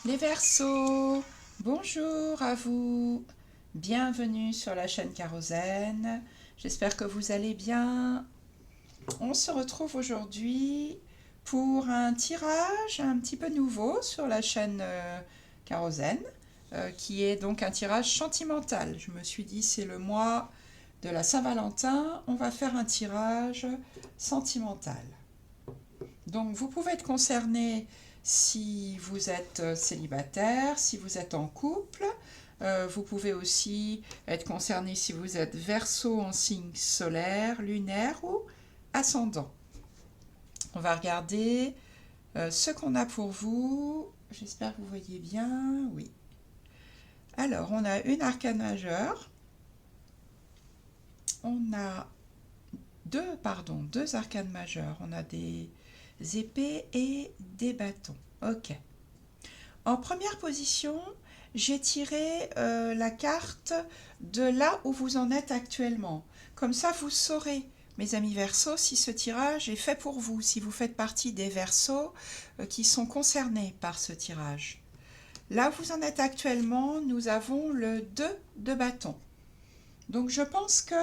Les Verseaux, bonjour à vous, bienvenue sur la chaîne Kérosène, j'espère que vous allez bien. On se retrouve aujourd'hui pour un tirage un petit peu nouveau sur la chaîne Kérosène, qui est donc un tirage sentimental. Je me suis dit c'est le mois de la Saint-Valentin, on va faire un tirage sentimental. Donc vous pouvez être concerné si vous êtes célibataire, si vous êtes en couple. Vous pouvez aussi être concerné si vous êtes Verseau en signe solaire, lunaire ou ascendant. On va regarder ce qu'on a pour vous. J'espère que vous voyez bien. Oui. Alors, on a une arcane majeure. On a deux arcanes majeures. On a des épées et des bâtons. Ok. En première position, j'ai tiré la carte de là où vous en êtes actuellement. Comme ça, vous saurez, mes amis Verseaux, si ce tirage est fait pour vous, si vous faites partie des Verseaux qui sont concernés par ce tirage. Là où vous en êtes actuellement, nous avons le 2 de bâton. Donc je pense que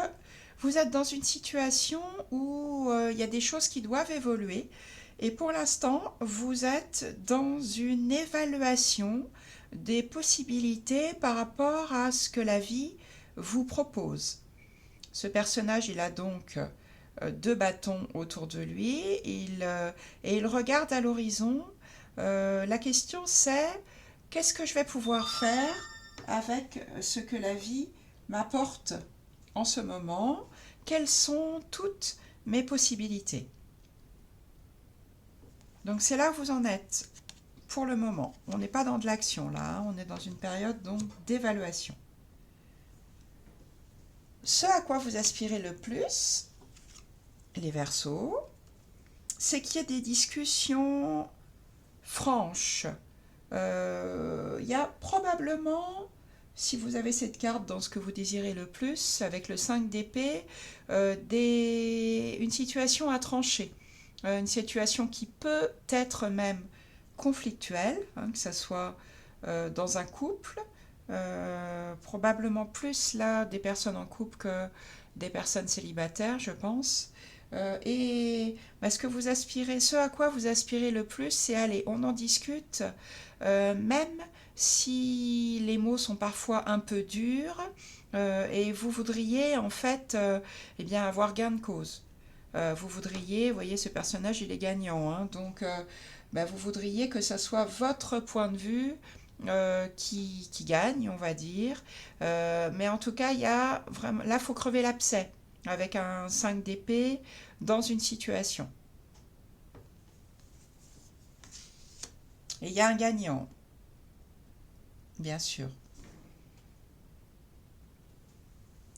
vous êtes dans une situation où il y a des choses qui doivent évoluer. Et pour l'instant, vous êtes dans une évaluation des possibilités par rapport à ce que la vie vous propose. Ce personnage, il a donc deux bâtons autour de lui et il regarde à l'horizon. La question c'est, qu'est-ce que je vais pouvoir faire avec ce que la vie m'apporte en ce moment? Quelles sont toutes mes possibilités? Donc c'est là où vous en êtes pour le moment. On n'est pas dans de l'action là, hein. On est dans une période donc d'évaluation. Ce à quoi vous aspirez le plus, les Verseaux, c'est qu'il y ait des discussions franches. Il y a probablement, si vous avez cette carte dans ce que vous désirez le plus, avec le 5 d'épée, une situation à trancher. Une situation qui peut être même conflictuelle, hein, que ce soit dans un couple, probablement plus là des personnes en couple que des personnes célibataires, je pense. Et ce que vous aspirez, ce à quoi vous aspirez le plus, c'est allez, on en discute, même si les mots sont parfois un peu durs, et vous voudriez en fait eh bien, avoir gain de cause. Vous voudriez, vous voyez, ce personnage, il est gagnant, hein, donc vous voudriez que ce soit votre point de vue qui gagne, on va dire. Mais en tout cas, il y a vraiment, là, il faut crever l'abcès avec un 5 d'épée dans une situation. Et il y a un gagnant, bien sûr.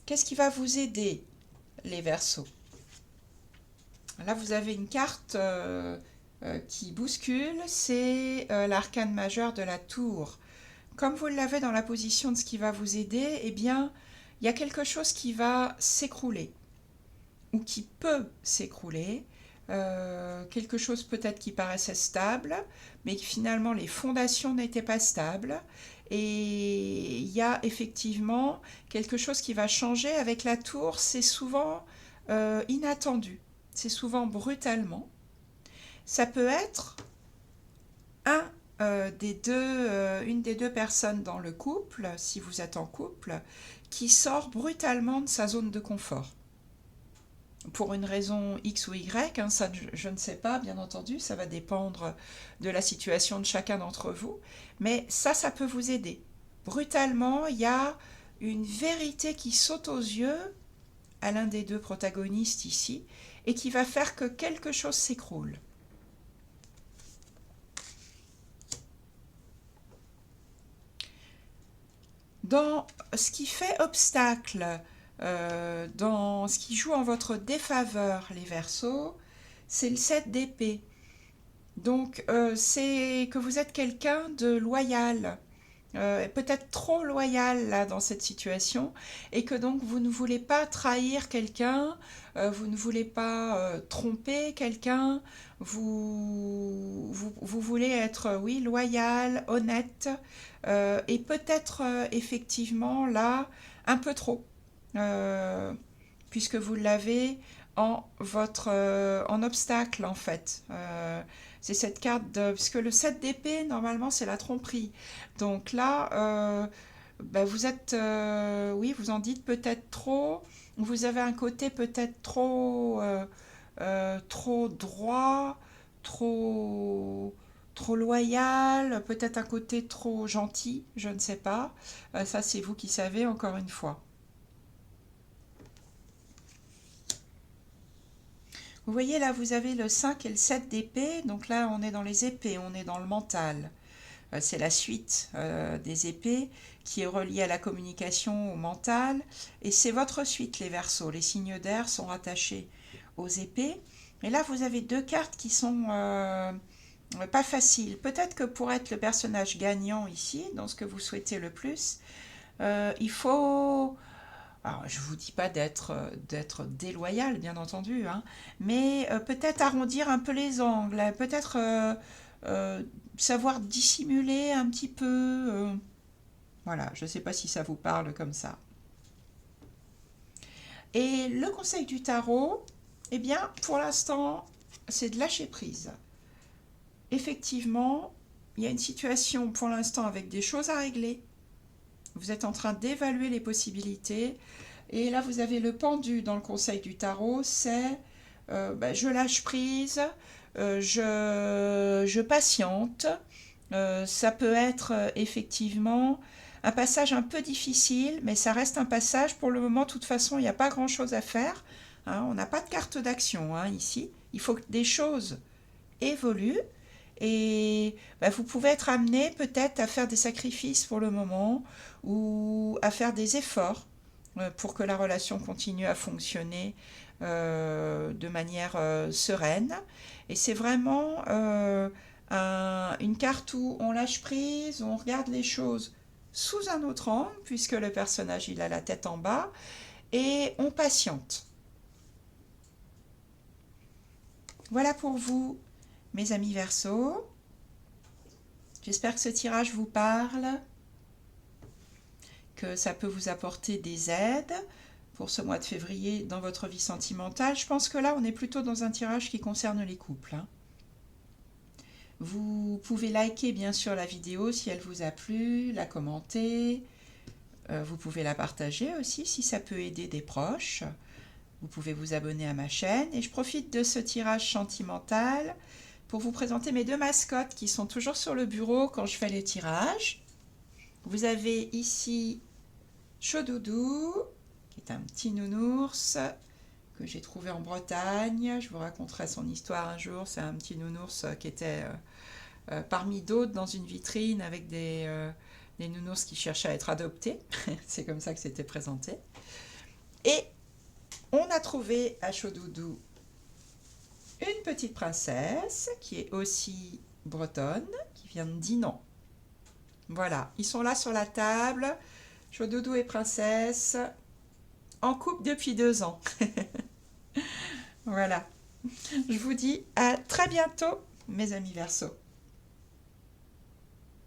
Qu'est-ce qui va vous aider, les Verseaux? Là, vous avez une carte qui bouscule, c'est l'arcane majeur de la tour. Comme vous l'avez dans la position de ce qui va vous aider, eh bien, il y a quelque chose qui va s'écrouler ou qui peut s'écrouler. Quelque chose peut-être qui paraissait stable, mais que finalement les fondations n'étaient pas stables. Et il y a effectivement quelque chose qui va changer avec la tour. C'est souvent inattendu, c'est souvent brutalement. Ça peut être un une des deux personnes dans le couple, si vous êtes en couple, qui sort brutalement de sa zone de confort. Pour une raison X ou Y, hein, ça je ne sais pas, bien entendu, ça va dépendre de la situation de chacun d'entre vous, mais ça peut vous aider. Brutalement, il y a une vérité qui saute aux yeux à l'un des deux protagonistes ici, et qui va faire que quelque chose s'écroule. Dans ce qui fait obstacle, dans ce qui joue en votre défaveur, les Verseaux, c'est le 7 d'épée. Donc, c'est que vous êtes quelqu'un de loyal, est peut-être trop loyal là dans cette situation et que donc vous ne voulez pas trahir quelqu'un, vous ne voulez pas tromper quelqu'un, vous voulez être, oui, loyal, honnête et peut-être effectivement là un peu trop, euh, puisque vous l'avez en obstacle en fait. C'est cette carte de... Puisque le 7 d'épée, normalement, c'est la tromperie. Donc là, bah, vous êtes... oui, vous en dites peut-être trop. Vous avez un côté peut-être trop droit, trop, trop loyal, peut-être un côté trop gentil, je ne sais pas. Ça, c'est vous qui savez, encore une fois. Vous voyez là, vous avez le 5 et le 7 d'épée, donc là on est dans les épées, on est dans le mental. C'est la suite des épées qui est reliée à la communication, au mental, et c'est votre suite les Verseaux. Les signes d'air sont rattachés aux épées. Et là vous avez deux cartes qui sont pas faciles. Peut-être que pour être le personnage gagnant ici, dans ce que vous souhaitez le plus, il faut... Alors, je ne vous dis pas d'être déloyal, bien entendu, hein, mais peut-être arrondir un peu les angles, peut-être euh, savoir dissimuler un petit peu. Voilà, je ne sais pas si ça vous parle comme ça. Et le conseil du tarot, eh bien, pour l'instant, c'est de lâcher prise. Effectivement, il y a une situation pour l'instant avec des choses à régler. Vous êtes en train d'évaluer les possibilités. Et là, vous avez le pendu dans le conseil du tarot, c'est je lâche prise, je patiente. Ça peut être effectivement un passage un peu difficile, mais ça reste un passage. Pour le moment, de toute façon, il n'y a pas grand-chose à faire. Hein, on n'a pas de carte d'action hein, ici. Il faut que des choses évoluent. Et vous pouvez être amené peut-être à faire des sacrifices pour le moment ou à faire des efforts pour que la relation continue à fonctionner de manière sereine. Et c'est vraiment une carte où on lâche prise, où on regarde les choses sous un autre angle, puisque le personnage il a la tête en bas, et on patiente. Voilà pour vous, mes amis Verseaux. J'espère que ce tirage vous parle, que ça peut vous apporter des aides pour ce mois de février dans votre vie sentimentale. Je pense que là, on est plutôt dans un tirage qui concerne les couples. Hein. Vous pouvez liker bien sûr la vidéo si elle vous a plu, la commenter. Vous pouvez la partager aussi si ça peut aider des proches. Vous pouvez vous abonner à ma chaîne. Et je profite de ce tirage sentimental pour vous présenter mes deux mascottes qui sont toujours sur le bureau quand je fais les tirages. Vous avez ici Chaudoudou, qui est un petit nounours que j'ai trouvé en Bretagne. Je vous raconterai son histoire un jour. C'est un petit nounours qui était parmi d'autres dans une vitrine avec des nounours qui cherchaient à être adoptés. C'est comme ça que c'était présenté. Et on a trouvé à Chaudoudou une petite princesse qui est aussi bretonne, qui vient de Dinan. Voilà, ils sont là sur la table, Chaudoudou et princesse, en couple depuis 2 ans. Voilà, je vous dis à très bientôt, mes amis Verseaux.